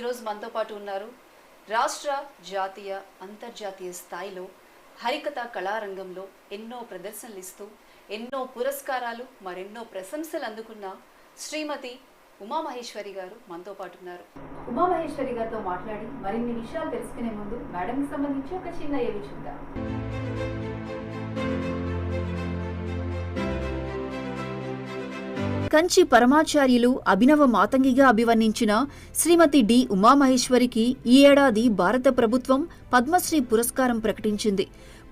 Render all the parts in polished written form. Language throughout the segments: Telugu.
ఈరోజు మనతో పాటు ఉన్నారు రాష్ట్ర జాతీయ అంతర్జాతీయ స్థాయిలో హరికథ కళారంగంలో ఎన్నో ప్రదర్శనలు ఇస్తూ ఎన్నో పురస్కారాలు మరెన్నో ప్రశంసలు అందుకున్న శ్రీమతి ఉమామహేశ్వరి గారు మనతో పాటు ఉన్నారు. ఉమామహేశ్వరి గారితో మాట్లాడి మరిన్ని విషయాలు తెలుసుకునే ముందు మేడంకి సంబంధించి ఒక చిన్న ఏవి చూద్దాం. కంచి పరమాచార్యులు అభినవ మాతంగిగా అభివర్ణించిన శ్రీమతి డి ఉమామహేశ్వరికి ఈ ఏడాది భారత ప్రభుత్వం పద్మశ్రీ పురస్కారం ప్రకటించింది.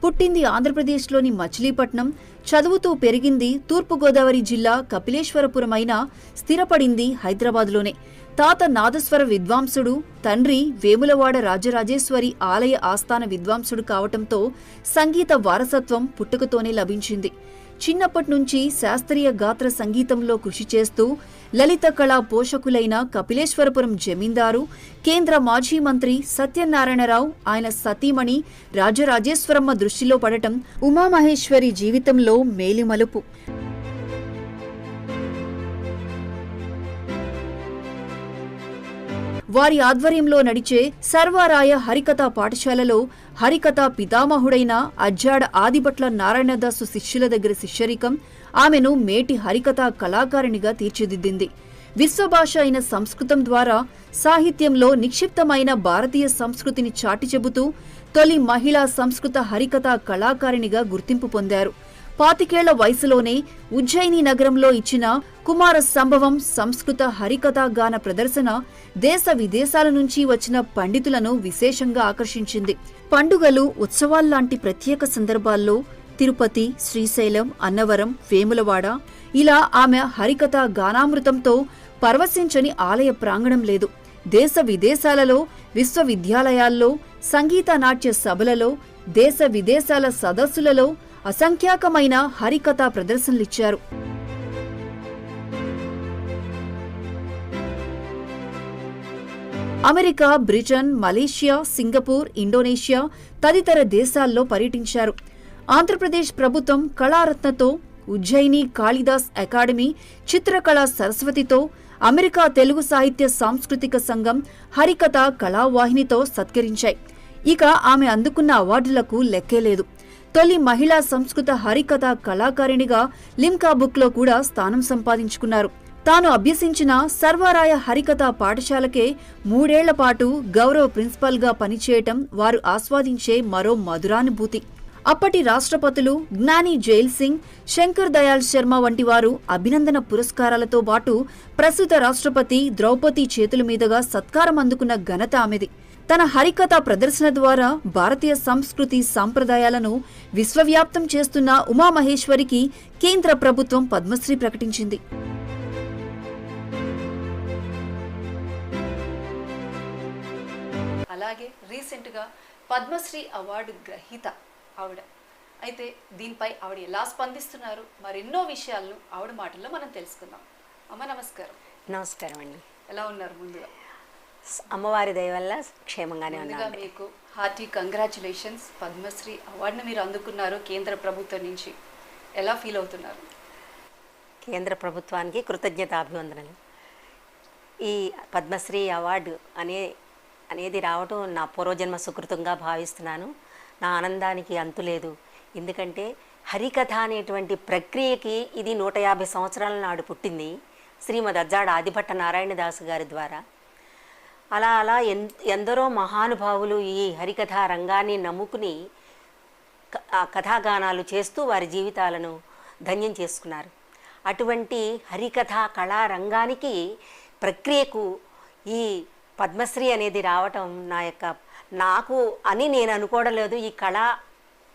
పుట్టింది ఆంధ్రప్రదేశ్లోని మచిలీపట్నం, చదువుతూ పెరిగింది తూర్పుగోదావరి జిల్లా కపిలేశ్వరపురం అయినా స్థిరపడింది హైదరాబాద్లోనే. తాత నాదస్వర విద్వాంసుడు, తండ్రి వేములవాడ రాజరాజేశ్వరి ఆలయ ఆస్థాన విద్వాంసుడు కావటంతో సంగీత వారసత్వం పుట్టుకతోనే లభించింది. చిన్నప్పటి నుంచి శాస్త్రీయ గాత్ర సంగీతంలో కృషి చేస్తూ లలిత కళా పోషకులైన కపిలేశ్వరపురం జమీందారు, కేంద్ర మాజీ మంత్రి సత్యనారాయణరావు, ఆయన సతీమణి రాజరాజేశ్వరమ్మ దృష్టిలో పడటం ఉమామహేశ్వరి జీవితంలో మేలిమలుపు. వారి ఆధ్వర్యంలో నడిచే సర్వారాయ హరికథా పాఠశాలలో హరికథా పితామహుడైన అజ్జాడ ఆదిభట్ల నారాయణదాసు శిష్యుల దగ్గర శిష్యరికం ఆమెను మేటి హరికథా కళాకారిణిగా తీర్చిదిద్దింది. విశ్వభాష అయిన సంస్కృతం ద్వారా సాహిత్యంలో నిక్షిప్తమైన భారతీయ సంస్కృతిని చాటి చెబుతూ తొలి మహిళా సంస్కృత హరికథా కళాకారిణిగా గుర్తింపు పొందారు. 25 వయసులోనే ఉజ్జయిని నగరంలో ఇచ్చిన కుమార సంభవం సంస్కృత హరికథా గాన ప్రదర్శన దేశ విదేశాల నుంచి వచ్చిన పండితులను విశేషంగా ఆకర్షించింది. పండుగలు, ఉత్సవాల్లాంటి ప్రత్యేక సందర్భాల్లో తిరుపతి, శ్రీశైలం, అన్నవరం, వేములవాడ ఇలా ఆమె హరికథా గానామృతంతో పరవశించని ఆలయ ప్రాంగణం లేదు. దేశ విదేశాలలో, విశ్వవిద్యాలయాల్లో, సంగీత నాట్య సభలలో, దేశ విదేశాల సదస్సులలో అసంఖ్యాకమైన హరికథా ప్రదర్శనలిచ్చారు. America, Britain, Malaysia, Singapore, Indonesia తదితర దేశాల్లో పర్యటించారు. ఆంధ్రప్రదేశ్ ప్రభుత్వం కళారత్నతో, ఉజ్జయిని కాళిదాస్ అకాడమీ చిత్రకళా సరస్వతితో, అమెరికా తెలుగు సాహిత్య సాంస్కృతిక సంఘం హరికథా కళావాహినితో సత్కరించాయి. ఇక ఆమె అందుకున్న అవార్డులకు లెక్కేలేదు. తొలి మహిళా సంస్కృత హరికథా కళాకారిణిగా లిమ్కా బుక్లో కూడా స్థానం సంపాదించుకున్నారు. తాను అభ్యసించిన సర్వారాయ హరికథా పాఠశాలకే 3 ఏళ్ల పాటు గౌరవ ప్రిన్సిపాల్గా పనిచేయటం వారు ఆస్వాదించే మరో మధురానుభూతి. అప్పటి రాష్ట్రపతులు జ్ఞాని జైల్ సింగ్, శంకర్ దయాళ్ శర్మ వంటి వారు అభినందన పురస్కారాలతో పాటు ప్రస్తుత రాష్ట్రపతి ద్రౌపది చేతుల మీదుగా సత్కారం అందుకున్న ఘనత ఆమెది. తన హరికథా ప్రదర్శన ద్వారా భారతీయ సంస్కృతి సాంప్రదాయాలను విశ్వవ్యాప్తం చేస్తున్న ఉమామహేశ్వరికి కేంద్ర ప్రభుత్వం పద్మశ్రీ ప్రకటించింది. అలాగే రీసెంట్గా పద్మశ్రీ అవార్డు గ్రహీత ఆవిడ. అయితే దీనిపై ఆవిడ ఎలా స్పందిస్తున్నారు, మరెన్నో విషయాలను ఆవిడ మాటల్లో మనం తెలుసుకుందాం. అమ్మ నమస్కారం. నమస్కారం అండి. ఎలా ఉన్నారు? ముందుగా అమ్మవారి దయ వల్ల క్షేమంగానే ఉన్నాను. మీకు హార్టీ కంగ్రాచులేషన్స్. పద్మశ్రీ అవార్డును మీరు అందుకున్నారు కేంద్ర ప్రభుత్వం నుంచి. ఎలా ఫీల్ అవుతున్నారు? కేంద్ర ప్రభుత్వానికి కృతజ్ఞతాభివందనలు. ఈ పద్మశ్రీ అవార్డు అనేది రావటం నా పూర్వజన్మ సుకృతంగా భావిస్తున్నాను. నా ఆనందానికి అంతులేదు. ఎందుకంటే హరికథ అనేటువంటి ప్రక్రియకి ఇది 150 సంవత్సరాల నాడు పుట్టింది శ్రీమద్ అజ్జాడ ఆదిభట్ట నారాయణదాసు గారి ద్వారా. అలా ఎందరో మహానుభావులు ఈ హరికథా రంగాన్ని నమ్ముకుని కథాగానాలు చేస్తూ వారి జీవితాలను ధన్యం చేసుకున్నారు. అటువంటి హరికథా కళారంగానికి ప్రక్రియకు ఈ పద్మశ్రీ అనేది రావటం నాకు అని నేను అనుకోవడం లేదు. ఈ కళా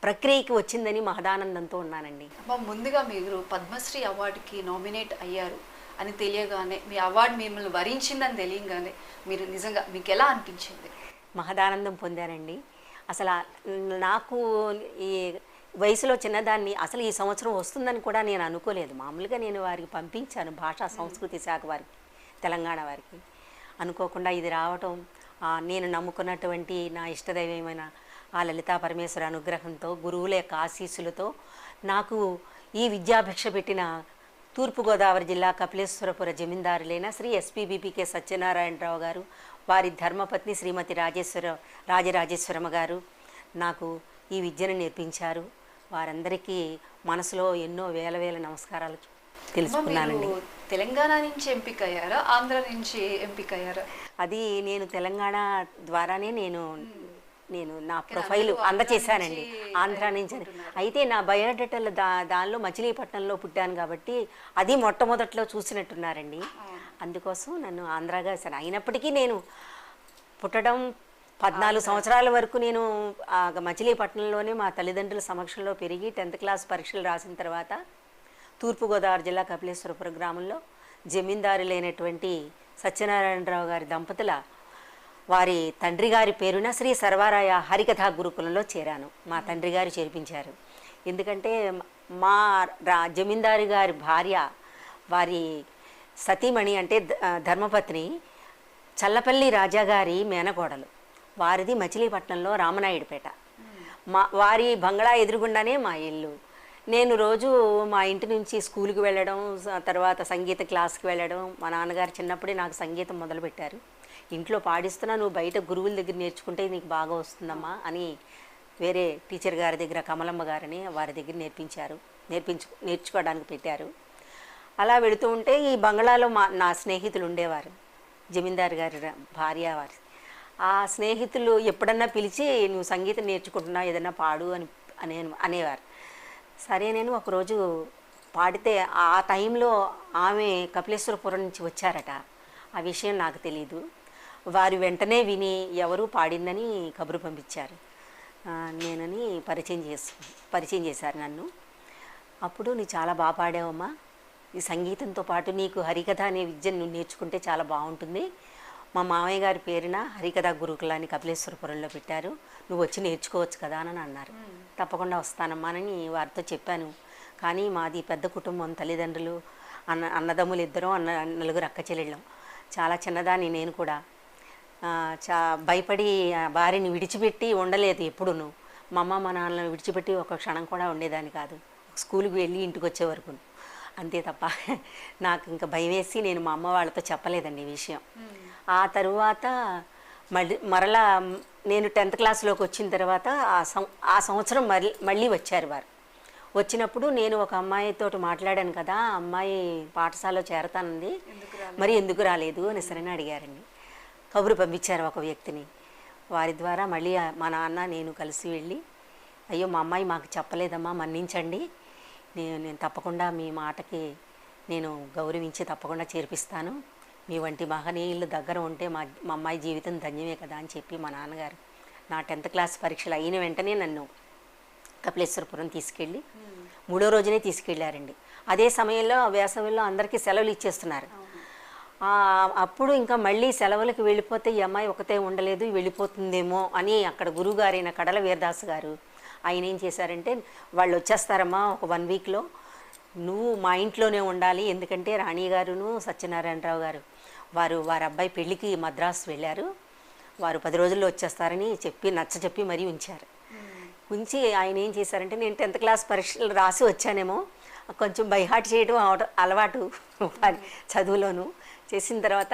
ప్రక్రియకి వచ్చిందని మహదానందంతో ఉన్నానండి. ముందుగా మీరు పద్మశ్రీ అవార్డుకి నామినేట్ అయ్యారు అని తెలియగానే, మీ అవార్డు మిమ్మల్ని వరించిందని తెలియగానే మీరు నిజంగా మీకు ఎలా అనిపించింది? మహదానందం పొందానండి. అసలు నాకు ఈ వయసులో చిన్నదాన్ని అసలు ఈ సంవత్సరం వస్తుందని కూడా నేను అనుకోలేదు. మామూలుగా నేను వారికి పంపించాను, భాషా సంస్కృతి శాఖ వారికి, తెలంగాణ వారికి. అనుకోకుండా ఇది రావటం నేను నమ్ముకున్నటువంటి నా ఇష్టదైవమైన ఆ లలితా పరమేశ్వర అనుగ్రహంతో, గురువుల యొక్క ఆశీస్సులతో నాకు ఈ విద్యాభిక్ష పెట్టిన తూర్పుగోదావరి జిల్లా కపిలేశ్వరపుర జమీందారులైన శ్రీ ఎస్పీబీపీకే సత్యనారాయణరావు గారు, వారి ధర్మపత్ని శ్రీమతి రాజరాజేశ్వరమ్మ గారు నాకు ఈ విద్యను నేర్పించారు. వారందరికీ మనసులో ఎన్నో వేల వేల నమస్కారాలు తెలుసుకున్నానండి. మీరు తెలంగాణ నుంచి ఎంపికయ్యారా, ఆంధ్ర నుంచి ఎంపికయ్యారా? అది నేను తెలంగాణ ద్వారానే నేను నా ప్రొఫైల్ అందచేశానండి. ఆంధ్ర నుంచి. అయితే నా బయోడేటాలో దానిలో మచిలీపట్నంలో పుట్టాను కాబట్టి అది మొట్టమొదట్లో చూసినట్టున్నారండి. అందుకోసం నన్ను ఆంధ్రాగా వేశాను. అయినప్పటికీ నేను పుట్టడం 14 సంవత్సరాల వరకు నేను మచిలీపట్నంలోనే మా తల్లిదండ్రుల సమక్షంలో పెరిగి 10th క్లాస్ పరీక్షలు రాసిన తర్వాత తూర్పుగోదావరి జిల్లా కపిలేశ్వరపురం గ్రామంలో జమీందారులైనటువంటి సత్యనారాయణరావు గారి దంపతుల వారి తండ్రి గారి పేరున శ్రీ సర్వారాయ హరికథా గురుకులంలో చేరాను. మా తండ్రి గారు చేర్పించారు. ఎందుకంటే మా జమీందారు గారి భార్య వారి సతీమణి అంటే ధర్మపత్ని చల్లపల్లి రాజాగారి మేనకోడలు. వారిది మచిలీపట్నంలో రామనాయుడుపేట. వారి బంగ్లా ఎదురుగుండానే మా ఇల్లు. నేను రోజు మా ఇంటి నుంచి స్కూల్కి వెళ్ళడం, తర్వాత సంగీత క్లాస్కి వెళ్ళడం. మా నాన్నగారు చిన్నప్పుడే నాకు సంగీతం మొదలుపెట్టారు. ఇంట్లో పాడిస్తున్నా, నువ్వు బయట గురువుల దగ్గర నేర్చుకుంటే నీకు బాగా వస్తుందమ్మా అని వేరే టీచర్ గారి దగ్గర, కమలమ్మ గారని వారి దగ్గర నేర్చుకోవడానికి పెట్టారు. అలా వెళుతూ ఉంటే ఈ బంగ్లాలో నా స్నేహితులు ఉండేవారు, జమీందారు గారి భార్య వారి. ఆ స్నేహితులు ఎప్పుడన్నా పిలిచి నువ్వు సంగీతం నేర్చుకుంటున్నా ఏదన్నా పాడు అనేవారు. సరే నేను ఒకరోజు పాడితే ఆ టైంలో ఆమె కపిలేశ్వరపురం నుంచి వచ్చారట. ఆ విషయం నాకు తెలీదు. వారు వెంటనే విని ఎవరు పాడిందని కబురు పంపించారు. నేనని పరిచయం చేశారు నన్ను. అప్పుడు నువ్వు చాలా బాగా పాడావమ్మా, ఈ సంగీతంతో పాటు నీకు హరికథ అనే విద్యను నువ్వు నేర్చుకుంటే చాలా బాగుంటుంది. మా మామయ్య గారి పేరున హరికథ గురుకులాన్ని కపిలేశ్వరపురంలో పెట్టారు, నువ్వు వచ్చి నేర్చుకోవచ్చు కదా అని అన్నారు. తప్పకుండా వస్తానమ్మా అని వారితో చెప్పాను. కానీ మాది పెద్ద కుటుంబం, తల్లిదండ్రులు, అన్నదమ్ములు ఇద్దరు, నలుగురు అక్క చెల్లెళ్ళం. చాలా చిన్నదాన్ని నేను కూడా. భయపడి భార్యని విడిచిపెట్టి ఉండలేదు ఎప్పుడును. మా అమ్మ మా నాన్నలను విడిచిపెట్టి ఒక క్షణం కూడా ఉండేదాన్ని కాదు, స్కూల్కి వెళ్ళి ఇంటికి వచ్చే వరకు. అంతే తప్ప నాకు ఇంకా భయం వేసి నేను మా అమ్మ వాళ్ళతో చెప్పలేదండి ఈ విషయం. ఆ తరువాత మరలా నేను 10th క్లాస్లోకి వచ్చిన తర్వాత ఆ సంవత్సరం మళ్ళీ వచ్చారు వారు. వచ్చినప్పుడు నేను ఒక అమ్మాయితో మాట్లాడాను కదా, ఆ అమ్మాయి పాఠశాలలో చేరతానంది, మరి ఎందుకు రాలేదు అని సరైన అడిగారండి. కబురు పంపించారు ఒక వ్యక్తిని. వారి ద్వారా మళ్ళీ మా నాన్న నేను కలిసి వెళ్ళి, అయ్యో మా అమ్మాయి మాకు చెప్పలేదమ్మా, మన్నించండి, నేను తప్పకుండా మీ మాటకి నేను గౌరవించి తప్పకుండా చేర్పిస్తాను, మీ వంటి మహనీయులు దగ్గర ఉంటే మా అమ్మాయి జీవితం ధన్యమే కదా అని చెప్పి మా నాన్నగారు నా 10th క్లాస్ పరీక్షలు అయిన వెంటనే నన్ను కపిలేశ్వరపురం తీసుకెళ్ళి 3వ రోజునే తీసుకెళ్ళారండి. అదే సమయంలో వేసవిలో అందరికీ సెలవులు ఇచ్చేస్తున్నారు. అప్పుడు ఇంకా మళ్ళీ సెలవులకు వెళ్ళిపోతే ఈ అమ్మాయి ఒకతే ఉండలేదు, వెళ్ళిపోతుందేమో అని అక్కడ గురువుగారైన కడల వీరదాస్ గారు ఆయన ఏం చేశారంటే, వాళ్ళు వచ్చేస్తారమ్మా ఒక 1 వీక్లో, నువ్వు మా ఇంట్లోనే ఉండాలి, ఎందుకంటే రాణి గారును సత్యనారాయణరావు గారు వారి అబ్బాయి పెళ్ళికి మద్రాసు వెళ్ళారు, వారు 10 రోజుల్లో వచ్చేస్తారని చెప్పి మరీ ఉంచారు. ఉంచి ఆయన ఏం చేశారంటే, నేను 10th క్లాస్ పరీక్షలు రాసి వచ్చానేమో, కొంచెం బైహార్ట్ చేయడం అలవాటు చదువులోను. చేసిన తర్వాత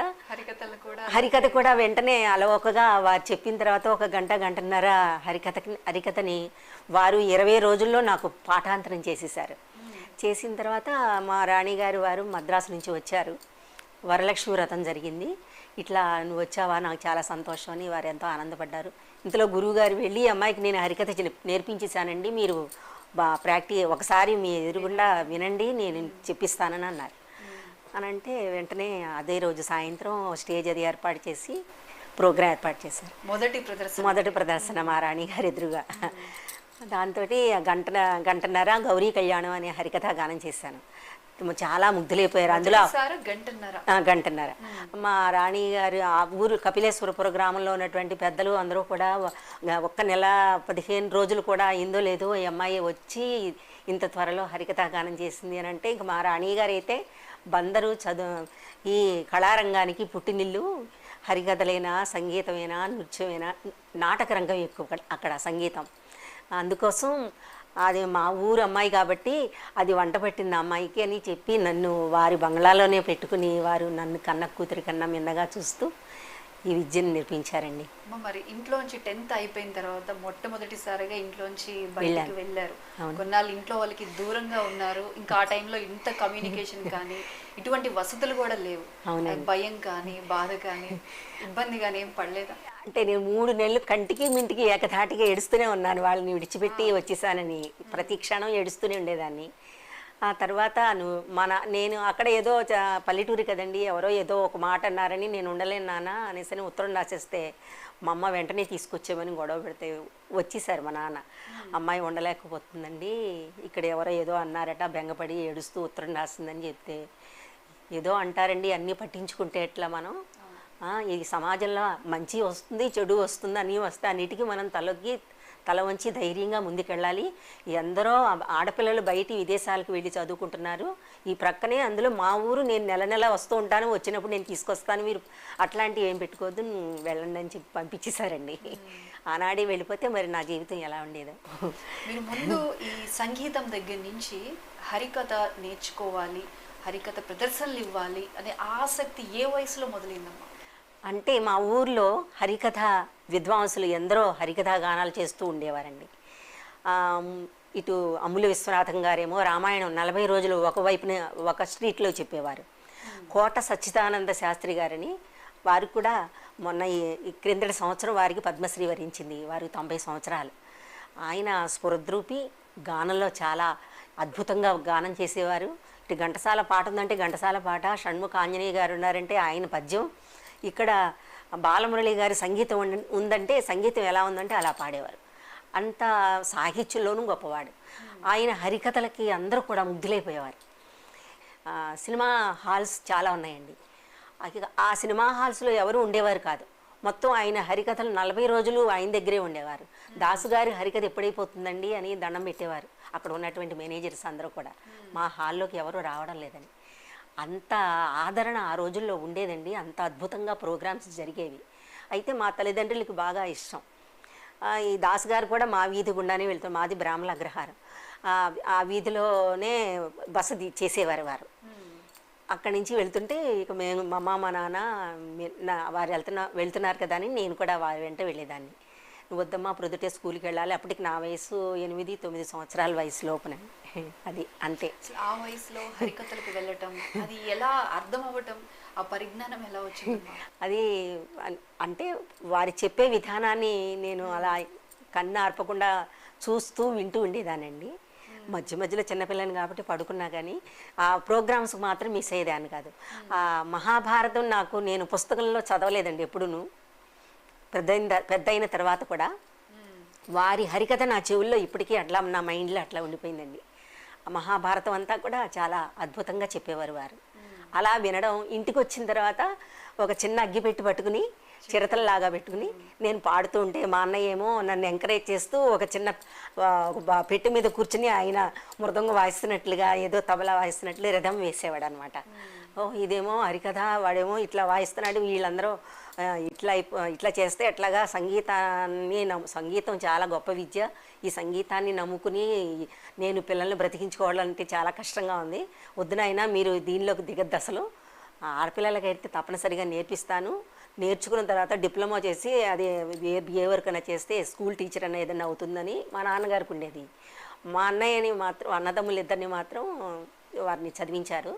హరికథ కూడా వెంటనే అలవోకగా వారు చెప్పిన తర్వాత ఒక గంటన్నర హరికథని వారు 20 రోజుల్లో నాకు పాఠాంతరం చేసేసారు. చేసిన తర్వాత మా రాణి గారు వారు మద్రాసు నుంచి వచ్చారు, వరలక్ష్మి వ్రతం జరిగింది, ఇట్లా నువ్వు వచ్చావా, నాకు చాలా సంతోషం అని వారు ఎంతో ఆనందపడ్డారు. ఇంతలో గురువుగారు వెళ్ళి, అమ్మాయికి నేను హరికథ నేర్పించేశానండి, మీరు ఒకసారి మీ ఎదురుగుండా వినండి, నేను చెప్పిస్తానని అన్నారు. అని అంటే వెంటనే అదే రోజు సాయంత్రం స్టేజ్ అది ఏర్పాటు చేసి ప్రోగ్రాం ఏర్పాటు చేశారు. మొదటి ప్రదర్శన మా రాణి గారి ఎదురుగా. దాంతో గంటన్నర గౌరీ కళ్యాణం అనే హరికథ గానం చేశాను. చాలా ముగ్ధులైపోయారు. అందులో గంటన్నర మా రాణి గారు ఆ ఊరు కపిలేశ్వరపురం గ్రామంలో ఉన్నటువంటి పెద్దలు అందరూ కూడా 1 నెల 15 రోజులు కూడా అయిందో లేదో ఈ అమ్మాయి వచ్చి ఇంత త్వరలో హరికథ గానం చేసింది అని అంటే, ఇంక మా రాణి గారు అయితే బందరు ఈ కళారంగానికి పుట్టినిల్లు, హరికథలైనా సంగీతమైనా నృత్యమైనా నాటక రంగం ఎక్కువ అక్కడ సంగీతం. అందుకోసం అది మా ఊరు అమ్మాయి కాబట్టి అది వంట పట్టింది అమ్మాయికి అని చెప్పి నన్ను వారి బంగ్లాలోనే పెట్టుకుని వారు నన్ను కన్న కూతురి కన్నా మిన్నగా చూస్తూ ఈ విద్యను నేర్పించారండి. అమ్మ, మరి ఇంట్లోంచి 10th అయిపోయిన తర్వాత మొట్టమొదటిసారిగా ఇంట్లోంచి బయటికి వెళ్ళారు. కొన్నాళ్ళు ఇంట్లో వాళ్ళకి దూరంగా ఉన్నారు. ఇంకా ఆ టైంలో ఇంత కమ్యూనికేషన్ కానీ ఇటువంటి వసతులు కూడా లేవు. భయం కానీ బాధ కానీ ఇబ్బంది కానీ ఏం పడలేదా? అంటే నేను 3 నెలలు కంటికి మింటికి ఏకధాటిగా ఏడుస్తూనే ఉన్నాను. వాళ్ళని విడిచిపెట్టి వచ్చేసానని ప్రతి క్షణం ఏడుస్తూనే ఉండేదాన్ని. ఆ తర్వాత నేను అక్కడ ఏదో పల్లెటూరు కదండి, ఎవరో ఏదో ఒక మాట అన్నారని నేను ఉండలేను నాన్న అనేసి ఉత్తరం రాసేస్తే మా అమ్మ వెంటనే తీసుకొచ్చామని గొడవ పెడితే వచ్చేసారు మా నాన్న. అమ్మాయి ఉండలేకపోతుందండి, ఇక్కడ ఎవరో ఏదో అన్నారట, బెంగపడి ఏడుస్తూ ఉత్తరం రాసిందని చెప్తే, ఏదో అంటారండి అన్నీ పట్టించుకుంటే ఎట్లా మనం, ఈ సమాజంలో మంచి వస్తుంది చెడు వస్తుంది అన్నీ వస్తే అన్నిటికీ మనం తల వంచి ధైర్యంగా ముందుకెళ్ళాలి. ఎందరో ఆడపిల్లలు బయట విదేశాలకు వెళ్ళి చదువుకుంటున్నారు, ఈ ప్రక్కనే అందులో మా ఊరు నేను నెల వస్తూ ఉంటాను, వచ్చినప్పుడు నేను తీసుకొస్తాను, మీరు అట్లాంటివి ఏం పెట్టుకోవద్దు, వెళ్ళండి అని చెప్పి పంపించేశారండి. ఆనాడే వెళ్ళిపోతే మరి నా జీవితం ఎలా ఉండేదో. మీరు ముందు ఈ సంగీతం దగ్గర నుంచి హరికథ నేర్చుకోవాలి, హరికథ ప్రదర్శనలు ఇవ్వాలి అనే ఆసక్తి ఏ వయసులో మొదలైందమ్మా? అంటే మా ఊర్లో హరికథ విద్వాంసులు ఎందరో హరికథా గానాలు చేస్తూ ఉండేవారండి. ఇటు అమ్ముల విశ్వనాథం గారేమో రామాయణం 40 రోజులు ఒకవైపున ఒక స్ట్రీట్లో చెప్పేవారు. కోట సచ్చిదానంద శాస్త్రి గారని వారు కూడా మొన్న ఈ క్రిందటి సంవత్సరం వారికి పద్మశ్రీ వరించింది. వారికి 90 సంవత్సరాలు. ఆయన స్ఫురద్రూపి, గానంలో చాలా అద్భుతంగా గానం చేసేవారు. ఇటు ఘంటసాల పాట ఉందంటే ఘంటసాల పాట, షణ్ముఖ ఆంజనేయ గారు ఉన్నారంటే ఆయన పద్యం, ఇక్కడ బాలమురళి గారి సంగీతం ఉందంటే సంగీతం ఎలా ఉందంటే అలా పాడేవారు. అంత సాహిత్యంలోనూ గొప్పవాడు. ఆయన హరికథలకి అందరూ కూడా ముగ్ధులైపోయేవారు. సినిమా హాల్స్ చాలా ఉన్నాయండి. ఆ సినిమా హాల్స్లో ఎవరు ఉండేవారు కాదు. మొత్తం ఆయన హరికథలు 40 రోజులు ఆయన దగ్గరే ఉండేవారు. దాసుగారి హరికథ ఎప్పుడైపోతుందండి అని దండం పెట్టేవారు అక్కడ ఉన్నటువంటి మేనేజర్స్ అందరూ కూడా, మా హాల్లోకి ఎవరు రావడం లేదని. అంత ఆదరణ ఆ రోజుల్లో ఉండేదండి. అంత అద్భుతంగా ప్రోగ్రామ్స్ జరిగేవి. అయితే మా తల్లిదండ్రులకి బాగా ఇష్టం. ఈ దాస్ గారు కూడా మా వీధి గుండానే వెళ్తాం, మాది బ్రాహ్మణ అగ్రహారం. ఆ వీధిలోనే బస చేసేవారు వారు. అక్కడి నుంచి వెళ్తుంటే ఇక మేము మా అమ్మ మా నాన్న వారు వెళ్తున్నారు కదా అని నేను కూడా వారి వెంట వెళ్ళేదాన్ని. నువ్వు వద్దమ్మా ప్రొద్దుటే స్కూల్కి వెళ్ళాలి. అప్పటికి నా వయసు 8-9 సంవత్సరాల వయసు లోపునే. అది అంతే. ఆ వయసులో హరికథలకు వెళ్ళటం, అది ఎలా అర్థం అవ్వటం, ఆ పరిజ్ఞానం ఎలా వచ్చింది? అది అంటే వారి చెప్పే విధానాన్ని నేను అలా కన్ను ఆర్పకుండా చూస్తూ వింటూ ఉండేదానండి. మధ్యలో చిన్నపిల్లని కాబట్టి పడుకున్నా కానీ ఆ ప్రోగ్రామ్స్ మాత్రం మిస్ అయ్యేదాన్ని కాదు. ఆ మహాభారతం నేను పుస్తకంలో చదవలేదండి ఎప్పుడూను. పెద్ద అయిన తర్వాత కూడా వారి హరికథ నా చెవుల్లో ఇప్పటికీ అట్లా నా మైండ్లో అట్లా ఉండిపోయిందండి. ఆ మహాభారతం అంతా కూడా చాలా అద్భుతంగా చెప్పేవారు వారు. అలా వినడం, ఇంటికి వచ్చిన తర్వాత ఒక చిన్న అగ్గిపెట్టి పట్టుకుని చిరతల్లాగా పెట్టుకుని నేను పాడుతూ ఉంటే మా అన్నయ్య ఏమో నన్ను ఎంకరేజ్ చేస్తూ ఒక చిన్న పెట్టె మీద కూర్చుని ఆయన మృదంగం వాయిస్తున్నట్లుగా ఏదో తబలా వాయిస్తున్నట్లు రిథం వేసేవాడు అనమాట. ఇదేమో హరికథ, వాడేమో ఇట్లా వాయిస్తున్నాడు, వీళ్ళందరూ ఇట్లా చేస్తే ఎట్లాగా సంగీతం చాలా గొప్ప విద్య, ఈ సంగీతాన్ని నమ్ముకుని నేను పిల్లల్ని బ్రతికించుకోవాలంటే చాలా కష్టంగా ఉంది, వద్దునైనా మీరు దీనిలోకి దిగద్దు, అసలు ఆడపిల్లలకైతే తప్పనిసరిగా నేర్పిస్తాను, నేర్చుకున్న తర్వాత డిప్లొమా చేసి అది ఏ వర్క్ అయినా చేస్తే స్కూల్ టీచర్ అన్న ఏదైనా అవుతుందని మా నాన్నగారికి ఉండేది. మా అన్నయ్యని మాత్రం, అన్నదమ్ములు ఇద్దరిని మాత్రం వారిని చదివించారు.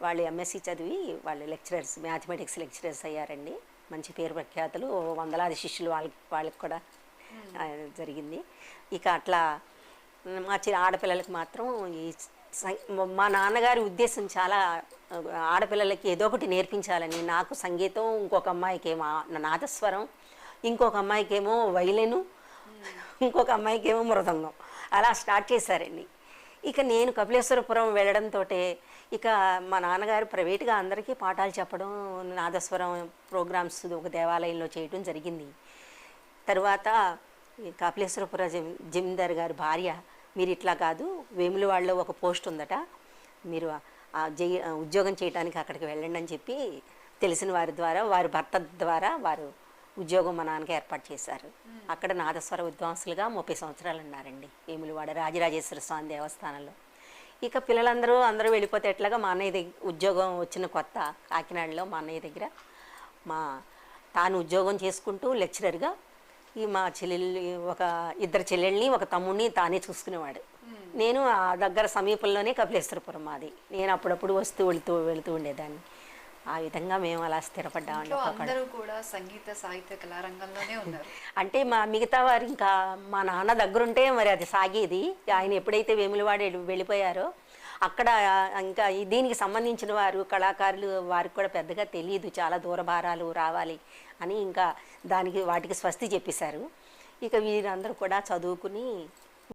వాళ్ళు ఎంఎస్సి చదివి వాళ్ళు లెక్చరర్స్, మ్యాథమెటిక్స్ లెక్చరర్స్ అయ్యారండి. మంచి పేరు ప్రఖ్యాతులు, వందలాది శిష్యులు వాళ్ళకి కూడా జరిగింది. ఇక అట్లా మా ఆడపిల్లలకి మాత్రం మా నాన్నగారి ఉద్దేశం చాలా ఆడపిల్లలకి ఏదో ఒకటి నేర్పించాలని. నాకు సంగీతం, ఇంకొక అమ్మాయికేమో నాదస్వరం, ఇంకొక అమ్మాయికేమో వైలెను, ఇంకొక అమ్మాయికేమో మృదంగం, అలా స్టార్ట్ చేశారండి. ఇక నేను కపిలేశ్వరపురం వెళ్ళడంతో ఇక మా నాన్నగారు ప్రైవేట్గా అందరికీ పాఠాలు చెప్పడం, నాదస్వరం ప్రోగ్రామ్స్ ఒక దేవాలయంలో చేయడం జరిగింది. తర్వాత కపిలేశ్వరపురం జమీందార్ గారి భార్య, మీరు ఇట్లా కాదు, వేములవాడలో ఒక పోస్ట్ ఉందట, మీరు ఉద్యోగం చేయడానికి అక్కడికి వెళ్ళండి అని చెప్పి తెలిసిన వారి ద్వారా, వారి భర్త ద్వారా వారు ఉద్యోగం మా నాన్నకి ఏర్పాటు చేశారు. అక్కడ నాదస్వర విద్వాంసులుగా 30 సంవత్సరాలు ఉన్నారండి వేములవాడ రాజరాజేశ్వర స్వామి దేవస్థానంలో. ఇక అందరూ వెళ్ళిపోతే ఎట్లాగా మా అన్నయ్య దగ్గర ఉద్యోగం వచ్చిన కొత్త కాకినాడలో మా అన్నయ్య దగ్గర మా తాను ఉద్యోగం చేసుకుంటూ లెక్చరర్గా ఈ మా చెల్లెళ్ళు ఇద్దరు చెల్లెళ్ళని ఒక తమ్ముడిని తానే చూసుకునేవాడు. నేను ఆ దగ్గర సమీపంలోనే కపిలేశ్వరపురం మాది. నేను అప్పుడప్పుడు వెళుతూ ఉండేదాన్ని. ఆ విధంగా మేము అలా స్థిరపడ్డామండి. ఇంట్లో అందరూ కూడా సంగీత సాహిత్య కళారంగంలోనే ఉన్నారు. అంటే మా మిగతా వారు ఇంకా మా నాన్న దగ్గరుంటే మరి అది సాగేది. ఆయన ఎప్పుడైతే వేములవాడ వెళ్ళిపోయారో అక్కడ ఇంకా దీనికి సంబంధించిన వారు కళాకారులు వారికి కూడా పెద్దగా తెలియదు, చాలా దూరభారాలు రావాలి అని ఇంకా వాటికి స్వస్తి చెప్పేశారు. ఇక వీరందరూ కూడా చదువుకుని